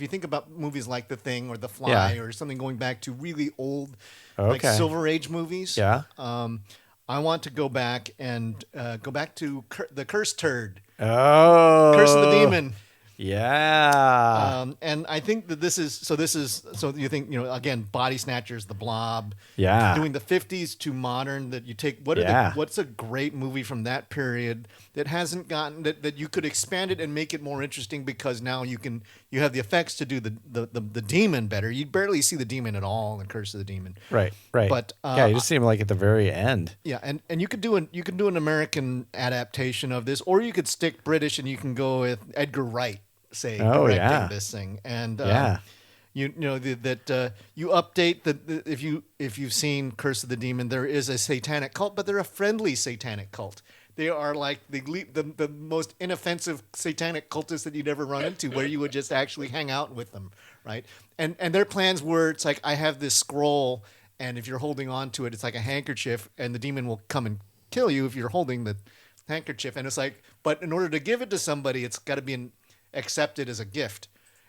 think about movies like The Thing or The Fly or something going back to really old, like Silver Age movies, I want to go back and go back to The Cursed Turd. Oh. Curse of the Demon. Yeah. And I think that this is so you think, again, Body Snatchers, The Blob, Yeah. doing the 50s to modern, that you take what's a great movie from that period that hasn't gotten that you could expand it and make it more interesting, because now you have the effects to do the demon better. You barely see the demon at all in Curse of the Demon. Right. But you just see him like at the very end. Yeah, and you could do an American adaptation of this, or you could stick British and you can go with Edgar Wright, say, directing this thing, and you update if you've seen Curse of the Demon, there is a satanic cult, but they're a friendly satanic cult. They are like the most inoffensive satanic cultists that you'd ever run into, where you would just actually hang out with them, right? And their plans were, it's like, I have this scroll, and if you're holding on to it, it's like a handkerchief, and the demon will come and kill you if you're holding the handkerchief. And it's like, but in order to give it to somebody, it's got to be accepted as a gift.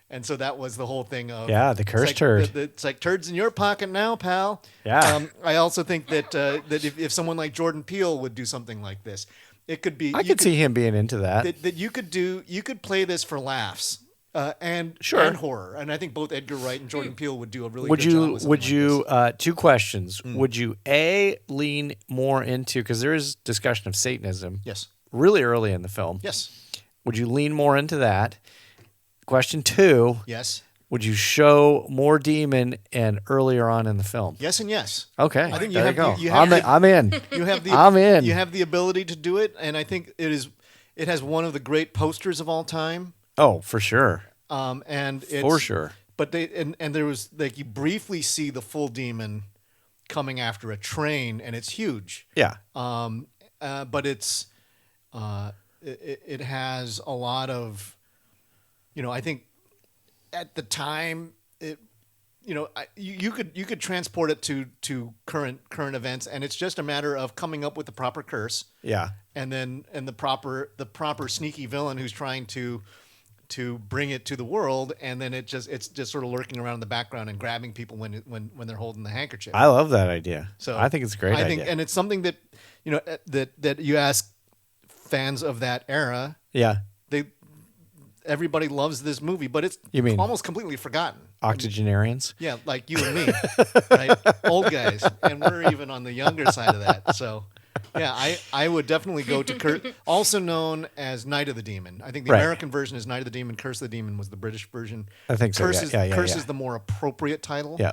And so that was the whole thing of the curse turd. It's like, turds in your pocket now, pal. Yeah. I also think that if someone like Jordan Peele would do something like this, it could be. I could see him being into that. That you could play this for laughs. And horror, and I think both Edgar Wright and Jordan Peele would do a really good job with something like this. Two questions. Would you lean more into, because there is discussion of Satanism? Yes. Really early in the film. Yes. Would you lean more into that? Question 2. Yes. Would you show more demon and earlier on in the film? Yes and yes. Okay. I think there you go. I'm in. I'm in. You have the ability to do it, and I think it has one of the great posters of all time. Oh, for sure. And it's, for sure. But there was, like, you briefly see the full demon coming after a train, and it's huge. Yeah. But it has a lot of, I think at the time you could transport it to current events, and it's just a matter of coming up with the proper curse. Yeah. And the proper sneaky villain who's trying to bring it to the world, and then it's just sort of lurking around in the background and grabbing people when they're holding the handkerchief. I love that idea. So I think it's a great idea. And it's something that that you ask fans of that era. Yeah. Everybody loves this movie, but it's almost completely forgotten. Octogenarians? Yeah, like you and me, right? Old guys, and we're even on the younger side of that. So, yeah, I would definitely go to also known as Night of the Demon. I think the American version is Night of the Demon. Curse of the Demon was the British version. I think so. Curse is the more appropriate title. Yeah.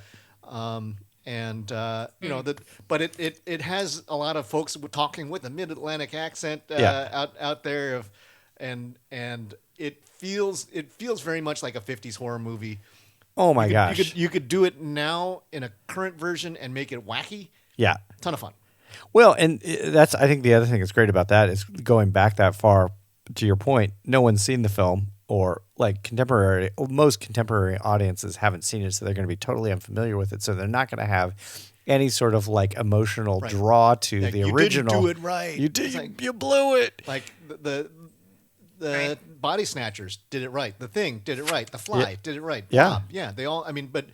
But it has a lot of folks talking with a mid-Atlantic accent out there and it feels very much like a 50s horror movie. Oh my gosh. You could do it now in a current version and make it wacky. Yeah. Ton of fun. Well, and I think the other thing that's great about that is going back that far, to your point, no one's seen the film, or like most contemporary audiences haven't seen it, so they're going to be totally unfamiliar with it. So they're not going to have any sort of like emotional draw to like, the original. You didn't do it right. You did. You blew it. Like the Body Snatchers did it right. The Thing did it right. The Fly did it right. Bob, they all. I mean, but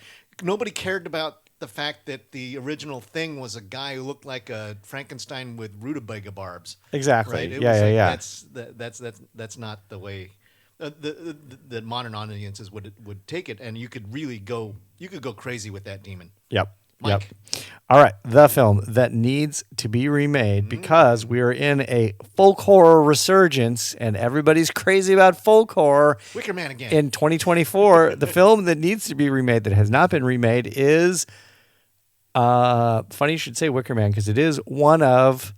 nobody cared about the fact that the original Thing was a guy who looked like a Frankenstein with rutabaga barbs. Exactly. Right? Yeah. That's not the way that modern audiences would take it, and you could go crazy with that demon. Yep. Mike. Yep. All right, the film that needs to be remade because we are in a folk horror resurgence and everybody's crazy about folk horror. Wicker Man again. In 2024, the film that needs to be remade that has not been remade is funny you should say Wicker Man, because it is one of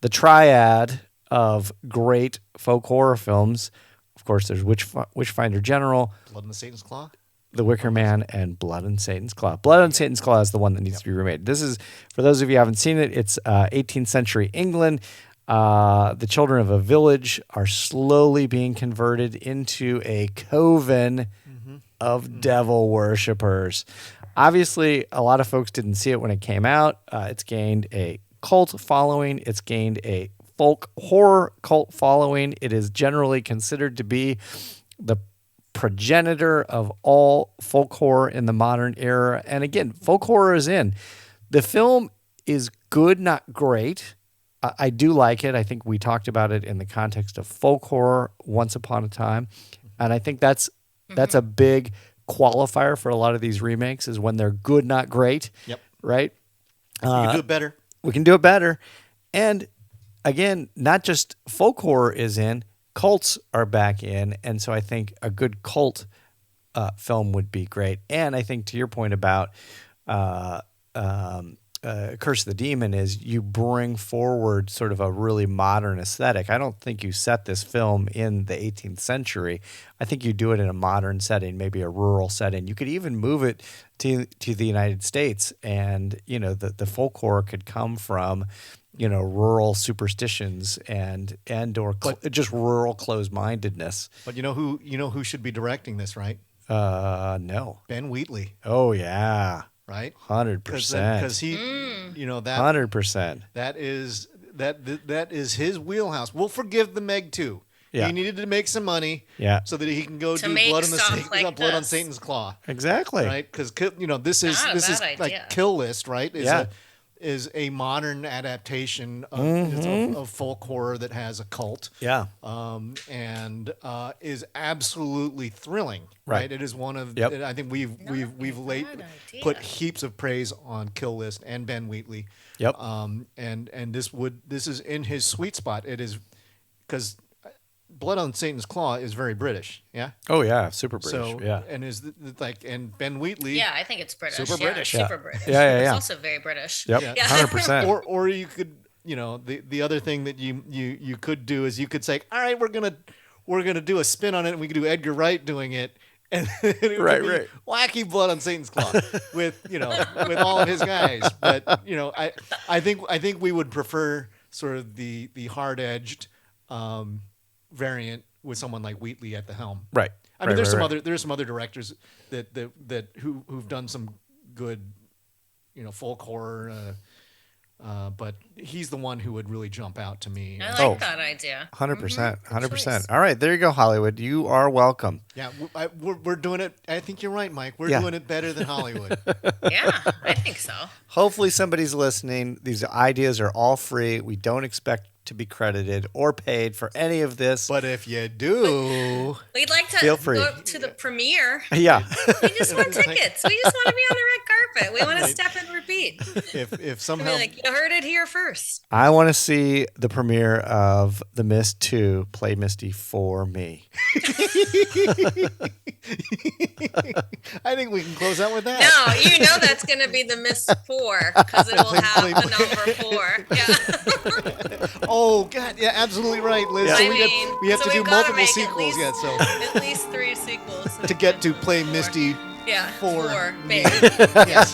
the triad of great folk horror films. Of course, there's Witchfinder General, Blood in the Satan's Claw, The Wicker Man, and Blood and Satan's Claw. Blood and Satan's Claw is the one that needs to be remade. This is, for those of you who haven't seen it, it's 18th century England. The children of a village are slowly being converted into a coven of devil worshippers. Obviously, a lot of folks didn't see it when it came out. It's gained a cult following. It's gained a folk horror cult following. It is generally considered to be the progenitor of all folk horror in the modern era. And again, folk horror is in. The film is good, not great. I do like it. I think we talked about it in the context of folk horror once upon a time. And I think that's a big qualifier for a lot of these remakes is when they're good, not great. Yep. Right? We can do it better. We can do it better. And again, not just folk horror is in, cults are back in. And so I think a good cult film would be great. And I think to your point about Curse of the Demon is you bring forward sort of a really modern aesthetic. I don't think you set this film in the 18th century. I think you do it in a modern setting, maybe a rural setting. You could even move it to the United States, and the folk horror could come from rural superstitions and or just rural closed-mindedness. But you know who should be directing this, right? No. Ben Wheatley. Oh yeah. Right? 100%. Because he, that 100%. That is his wheelhouse. We'll forgive the Meg 2. Yeah. He needed to make some money, so that he can go do Blood on Satan's Claw. Exactly. Right? Because this is like Kill List, right? Is a modern adaptation of folk horror that has a cult. Yeah. And is absolutely thrilling. Right. It is one of. Yep. I think we've put heaps of praise on Kill List and Ben Wheatley. Yep. And this is in his sweet spot. It is because Blood on Satan's Claw is very British. Yeah. Oh yeah, super British. So, and is and Ben Wheatley. Yeah, I think it's British. Super British. Super British. Yeah. It's also very British. Yep. Yeah. 100%. Or you could, the other thing that you could do is you could say, all right, we're gonna do a spin on it, and we could do Edgar Wright doing it, and it would be wacky Blood on Satan's Claw with with all of his guys. But I think we would prefer sort of the hard edged variant with someone like Wheatley at the helm. Right. I mean, there's some other directors who've done some good, folk horror, but he's the one who would really jump out to me. I like that idea. 100%. 100%. All right, there you go, Hollywood. You are welcome. Yeah, we're doing it. I think you're right, Mike. We're doing it better than Hollywood. Yeah, I think so. Hopefully somebody's listening. These ideas are all free. We don't expect to be credited or paid for any of this. But if you do, we'd like to feel free. go to the premiere. Yeah. We just want tickets. We just want to be on the red carpet. We want to step and repeat. If somehow you heard it here first. I want to see the premiere of The Mist 2 Play Misty for me. I think we can close out with that. No, that's going to be The Mist 4 because it will have the number 4. Yeah. Oh God, yeah, absolutely right, Liz. Yeah. So we have to do multiple sequels, so at least 3 sequels to get to Play Misty. Yeah, 4. Yes.